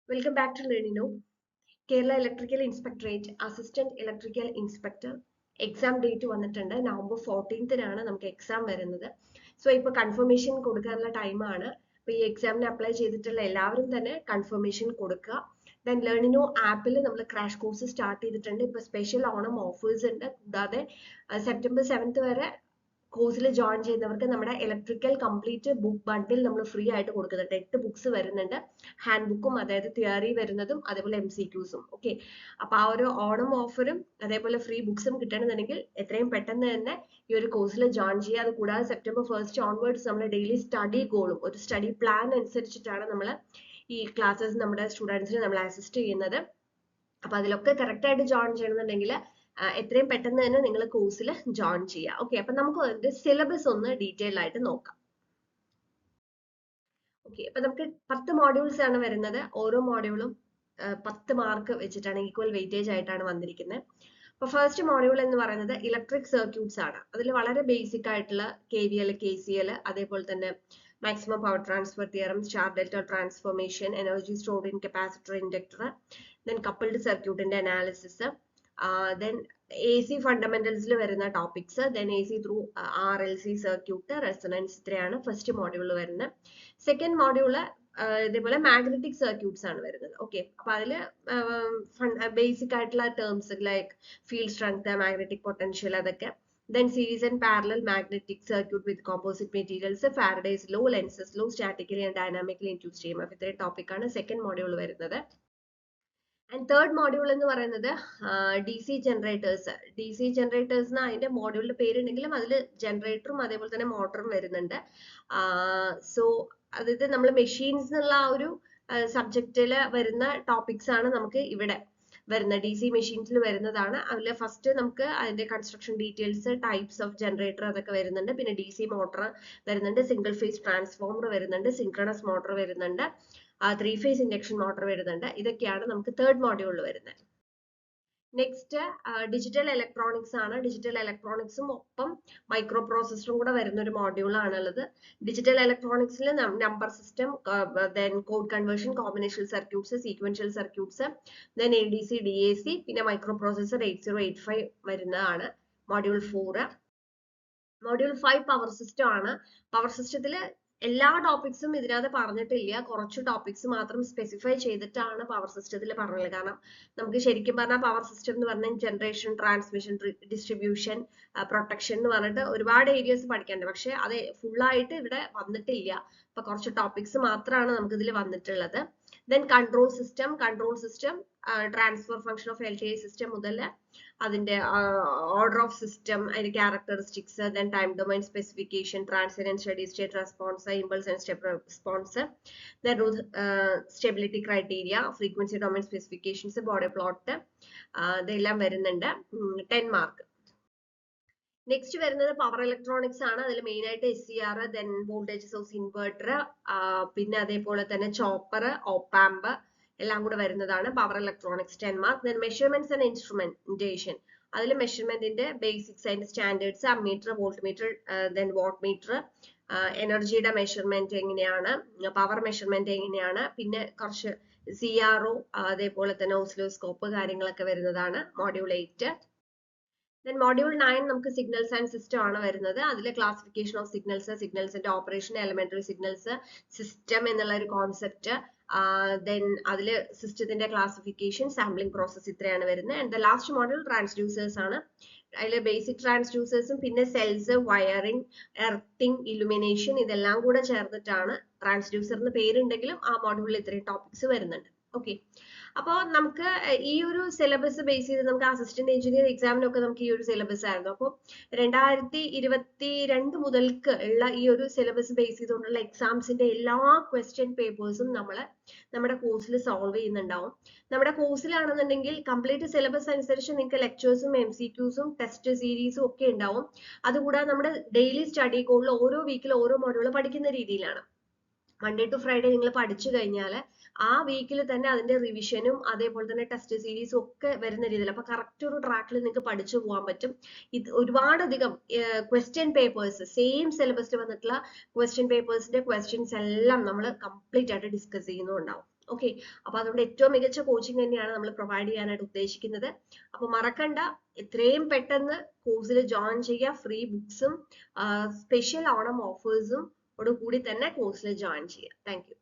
Welcome back to Learnino. Kerala Electrical Inspectorate Assistant Electrical Inspector exam date വന്നിട്ടുണ്ട്. November 14th നമുക്ക് exam വരുന്നത്. So ഇപ്പോൾ confirmation കൊടുക്കാനുള്ള ടൈമാണ്. അപ്പോൾ ഈ എക്സാമിന് അപ്ലൈ ചെയ്തിട്ടുള്ള എല്ലാവരും തന്നെ കൺഫർമേഷൻ കൊടുക്കുക. ദെൻ ലേണിനോ ആപ്പിൽ നമ്മൾ ക്രാഷ് കോഴ്സ് സ്റ്റാർട്ട് ചെയ്തിട്ടുണ്ട്. ഇപ്പോൾ സ്പെഷ്യൽ ഓണം ഓഫേഴ്സ് ഉണ്ട്. കൂടാതെ സെപ്റ്റംബർ 7th വരെ കോഴ്സിൽ ജോയിൻ ചെയ്യുന്നവർക്ക് നമ്മുടെ ഇലക്ട്രിക്കൽ കംപ്ലീറ്റ് ബുക്ക് ബണ്ടിൽ നമ്മൾ ഫ്രീ ആയിട്ട് കൊടുക്കുന്നുണ്ട്. 8 ബുക്സ് വരുന്നുണ്ട്. ഹാൻഡ് ബുക്കും, അതായത് തിയറി വരുന്നതും അതേപോലെ MCQസും. ഓക്കെ, അപ്പൊ ആ ഒരു ഓണം ഓഫറും അതേപോലെ ഫ്രീ ബുക്സും കിട്ടണമെന്നുണ്ടെങ്കിൽ എത്രയും പെട്ടെന്ന് തന്നെ ഈ ഒരു കോഴ്സിൽ ജോയിൻ ചെയ്യുക. അത് കൂടാതെ സെപ്റ്റംബർ 1st ഓൺവേർഡ്സ് നമ്മൾ ഡെയിലി സ്റ്റഡി ഗോളും ഒരു സ്റ്റഡി പ്ലാൻ അനുസരിച്ചിട്ടാണ് നമ്മൾ ഈ ക്ലാസ്സസ് നമ്മുടെ സ്റ്റുഡൻസിന് നമ്മൾ അസിസ്റ്റ് ചെയ്യുന്നത്. അപ്പൊ അതിലൊക്കെ കറക്റ്റ് ആയിട്ട് ജോയിൻ ചെയ്യണമെന്നുണ്ടെങ്കിൽ എത്രയും പെട്ടെന്ന് തന്നെ നിങ്ങൾ കോഴ്സിൽ ജോയിൻ ചെയ്യുക. ഓക്കെ, അപ്പൊ നമുക്ക് അതിന്റെ സിലബസ് ഒന്ന് ഡീറ്റെയിൽ ആയിട്ട് നോക്കാം. ഓക്കെ, അപ്പൊ നമുക്ക് 10 മോഡ്യൂൾസ് ആണ് വരുന്നത്. ഓരോ മോഡ്യൂളും 10 മാർക്ക് വെച്ചിട്ടാണ്, ഈക്വൽ വെയിറ്റേജ് ആയിട്ടാണ് വന്നിരിക്കുന്നത്. അപ്പൊ ഫസ്റ്റ് മോഡ്യൂൾ എന്ന് പറയുന്നത് ഇലക്ട്രിക് സർക്യൂട്ട്സ് ആണ്. അതിൽ വളരെ ബേസിക് ആയിട്ടുള്ള KVL, KCL, അതേപോലെ തന്നെ maximum power transfer theorem, star delta transformation, energy stored in capacitor, inductor, then coupled സർക്യൂട്ടിന്റെ അനാലിസിസ്, then AC ഫണ്ടമെന്റൽസിൽ വരുന്ന topics, then AC through RLC circuit, resonance, ഇത്രയാണ് ഫസ്റ്റ് മോഡ്യൂളിൽ വരുന്നത്. സെക്കൻഡ് മോഡ്യൂള് ഇതേപോലെ മാഗ്നറ്റിക് സർക്യൂട്ട്സ് ആണ് വരുന്നത്. ഓക്കെ, അപ്പൊ അതില് ബേസിക് ആയിട്ടുള്ള terms like field strength, magnetic potential, അതൊക്കെ. Then series and parallel magnetic circuit with composite materials, Faraday's law, Lenz's law, statically and dynamically induced EMF. ഇത്രയും ടോപ്പിക് ആണ് second module വരുന്നത്. And third module എന്ന് പറയുന്നത് DC generators. DC ജനറേറ്റേഴ്സിന് അതിന്റെ മോഡ്യൂളിന്റെ പേരുണ്ടെങ്കിലും അതിൽ ജനറേറ്ററും അതേപോലെ തന്നെ മോട്ടറും വരുന്നുണ്ട്. സോ അതായത് നമ്മൾ മെഷീൻസ് എന്നുള്ള ആ ഒരു സബ്ജക്റ്റില് വരുന്ന ടോപ്പിക്സ് ആണ് നമുക്ക് ഇവിടെ വരുന്ന DC മെഷീൻസിൽ വരുന്നതാണ്. അതിൽ ഫസ്റ്റ് നമുക്ക് അതിന്റെ construction details, types of generator, അതൊക്കെ വരുന്നുണ്ട്. പിന്നെ DC മോട്ടർ വരുന്നുണ്ട്, സിംഗിൾ ഫേസ് ട്രാൻസ്ഫോമർ വരുന്നുണ്ട്, സിൻക്രണസ് മോട്ടർ വരുന്നുണ്ട്, 3-phase ഇൻഡക്ഷൻ മോട്ടർ വരുന്നുണ്ട്. ഇതൊക്കെയാണ് നമുക്ക് തേർഡ് മോഡ്യൂളിൽ വരുന്നത്. നെക്സ്റ്റ് ഡിജിറ്റൽ ഇലക്ട്രോണിക്സ് ആണ്. ഡിജിറ്റൽ ഇലക്ട്രോണിക്സും ഒപ്പം മൈക്രോ പ്രോസസറും കൂടെ വരുന്ന ഒരു മോഡ്യൂൾ ആണുള്ളത്. ഡിജിറ്റൽ ഇലക്ട്രോണിക്സിൽ number system, then code conversion, combinational circuits, sequential circuits, then ADC, DAC, പിന്നെ മൈക്രോ പ്രോസസർ 8085 വരുന്നതാണ് മോഡ്യൂൾ 4. മോഡ്യൂൾ 5 പവർ സിസ്റ്റം ആണ്. പവർ സിസ്റ്റത്തിൽ എല്ലാ ടോപ്പിക്സും ഇതിനകത്ത് പറഞ്ഞിട്ടില്ല. കുറച്ച് ടോപ്പിക്സ് മാത്രം സ്പെസിഫൈ ചെയ്തിട്ടാണ് പവർ സിസ്റ്റത്തിൽ പറഞ്ഞത്. കാരണം നമുക്ക് ശരിക്കും പറഞ്ഞാൽ പവർ സിസ്റ്റം എന്ന് പറഞ്ഞാൽ ജനറേഷൻ, ട്രാൻസ്മിഷൻ, ഡിസ്ട്രിബ്യൂഷൻ, പ്രൊട്ടക്ഷൻ എന്ന് പറഞ്ഞിട്ട് ഒരുപാട് ഏരിയസ് പഠിക്കാനുണ്ട്. പക്ഷെ അത് ഫുള്ളായിട്ട് ഇവിടെ വന്നിട്ടില്ല. അപ്പൊ കുറച്ച് ടോപ്പിക്സ് മാത്രമാണ് നമുക്ക് ഇതിൽ വന്നിട്ടുള്ളത്. Then control system transfer function of LTI system മുതൽ അതിന്റെ ഓർഡർ ഓഫ് സിസ്റ്റം, അതിന്റെ characteristics, then time domain specification, transient and steady state response, impulse and step response, then stability criteria, frequency domain specifications, body plot, ഇതെല്ലാം വരുന്നുണ്ട്. 10 mark. Next വരുന്നത് power electronics ആണ്. അതിൽ main ആയിട്ട് SCR, then voltage source inverter, പിന്നെ അതേപോലെ തന്നെ chopper, op amp എല്ലാം കൂടെ വരുന്നതാണ് power electronics. 10 mark. Then measurements and instrumentation, അതിൽ മെഷർമെന്റിന്റെ ബേസിക്സ്, അതിന്റെ standards, ammeter, volt meter, then watt meter, എനർജിയുടെ മെഷർമെന്റ് എങ്ങനെയാണ്, പവർ മെഷർമെന്റ് എങ്ങനെയാണ്, പിന്നെ കുറച്ച് CRO, അതേപോലെ തന്നെ ഓസിലോസ്കോപ്പ് കാര്യങ്ങളൊക്കെ വരുന്നതാണ് മോഡ്യൂൾ 8. Then module 9 നമുക്ക് സിഗ്നൽസ് ആൻഡ് സിസ്റ്റം ആണ് വരുന്നത്. അതിലെ ക്ലാസിഫിക്കേഷൻ ഓഫ് സിഗ്നൽസ്, സിഗ്നൽസിന്റെ ഓപ്പറേഷൻ, എലിമെന്ററി സിഗ്നൽസ്, സിസ്റ്റം എന്നുള്ള ഒരു കോൺസെപ്റ്റ്, ദെൻ അതില് സിസ്റ്റത്തിന്റെ ക്ലാസിഫിക്കേഷൻ, സാമ്പിളിംഗ് പ്രോസസ്, ഇത്രയാണ് വരുന്നത്. And the last module transducers ആണ്. അതിൽ ബേസിക് ട്രാൻസ്ഡ്യൂസേഴ്സും പിന്നെ സെൽസ്, വയറിംഗ്, എർത്തിങ്, ഇലുമിനേഷൻ, ഇതെല്ലാം കൂടെ ചേർന്നിട്ടാണ് ട്രാൻസ്ഡ്യൂസർ എന്ന് പേരുണ്ടെങ്കിലും ആ മോഡ്യൂളിൽ ഇത്രയും ടോപ്പിക്സ് വരുന്നുണ്ട്. ഓക്കെ, അപ്പോൾ നമുക്ക് ഈ ഒരു സിലബസ് ബേസ് ചെയ്ത് നമുക്ക് അസിസ്റ്റന്റ് എഞ്ചിനീയർ എക്സാമിനൊക്കെ നമുക്ക് ഈ ഒരു സിലബസ് ആയിരുന്നു. അപ്പോൾ 2022 മുതൽക്ക് ഉള്ള ഈ ഒരു സിലബസ് ബേസ് ചെയ്തുകൊണ്ടുള്ള എക്സാംസിന്റെ എല്ലാ ക്വസ്റ്റ്യൻ പേപ്പേഴ്സും നമ്മുടെ കോഴ്സിൽ സോൾവ് ചെയ്യുന്നുണ്ടാവും. നമ്മുടെ കോഴ്സിലാണെന്നുണ്ടെങ്കിൽ കംപ്ലീറ്റ് സിലബസ് അനുസരിച്ച് നിങ്ങൾക്ക് ലെക്ചേഴ്സും MCQസും ടെസ്റ്റ് സീരീസും ഒക്കെ ഉണ്ടാവും. അതുകൂടാതെ നമ്മുടെ ഡെയിലി സ്റ്റഡി കോഡിൽ ഓരോ വീക്കിൽ ഓരോ മോഡ്യൂൾ പഠിക്കുന്ന രീതിയിലാണ്. മൺഡേ ടു ഫ്രൈഡേ നിങ്ങൾ പഠിച്ചു കഴിഞ്ഞാൽ ആ വീക്കിൽ തന്നെ അതിന്റെ റിവിഷനും അതേപോലെ തന്നെ ടെസ്റ്റ് സീരീസും ഒക്കെ വരുന്ന രീതിയിൽ അപ്പൊ കറക്റ്റ് ഒരു ട്രാക്കിൽ നിങ്ങൾക്ക് പഠിച്ചു പോകാൻ പറ്റും. ഇത് ഒരുപാടധികം ക്വസ്റ്റ്യൻ പേപ്പേഴ്സ്, സെയിം സിലബസിൽ വന്നിട്ടുള്ള ക്വസ്റ്റ്യൻ പേപ്പേഴ്സിന്റെ ക്വസ്റ്റ്യൻസ് എല്ലാം നമ്മൾ കംപ്ലീറ്റ് ആയിട്ട് ഡിസ്കസ് ചെയ്യുന്നുണ്ടാവും. ഓക്കെ, അപ്പൊ അതുകൊണ്ട് ഏറ്റവും മികച്ച കോച്ചിങ് തന്നെയാണ് നമ്മൾ പ്രൊവൈഡ് ചെയ്യാനായിട്ട് ഉദ്ദേശിക്കുന്നത്. അപ്പൊ മറക്കണ്ട, എത്രയും പെട്ടെന്ന് കോഴ്സിൽ ജോയിൻ ചെയ്യുക. ഫ്രീ ബുക്സും സ്പെഷ്യൽ ഓണം ഓഫേഴ്സും കൂടി തന്നെ കോഴ്സിൽ ജോയിൻ ചെയ്യുക. Thank you.